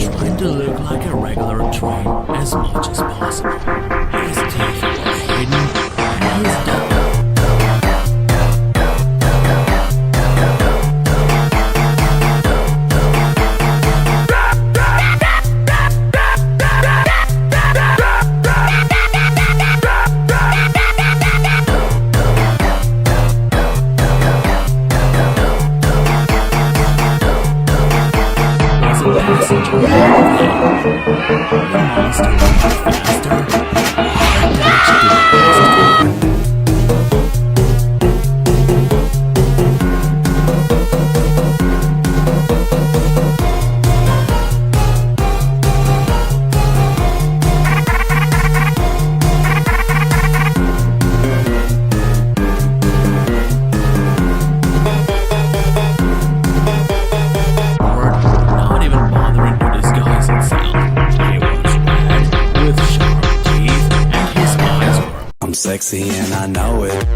Trying to look like a regular train as much as possible. His teeth were hidden and his duck. The monster went faster. Not even bothering to disguise itself. He was red, with sharp teeth, and his eyes were... I'm sexy and I know it.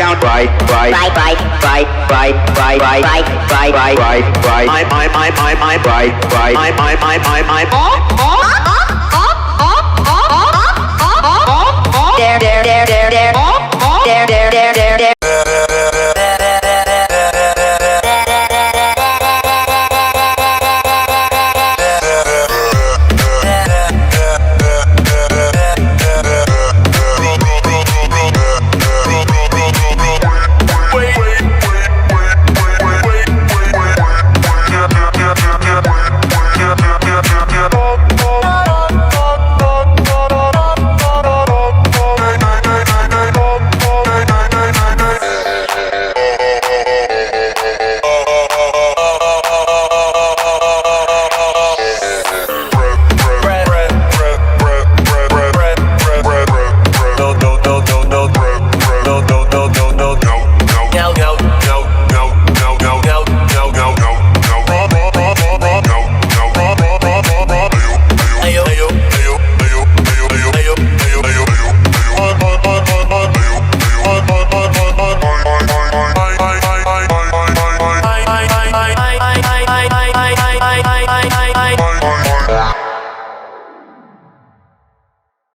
Down, right,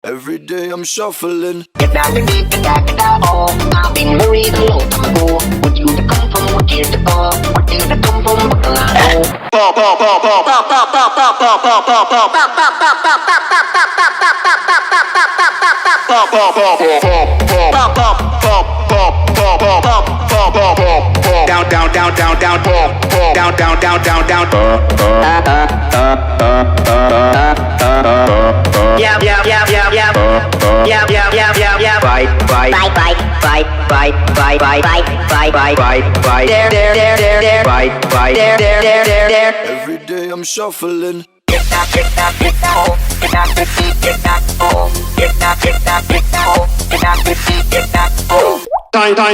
Every day I'm shuffling. I've been married a long time ago. What year to come from? What year to go? What year to come from? What can I Every day I'm shuffling. Get that, oh, get that, get that, oh, get that, get that, oh, get that, get that, oh. Quite.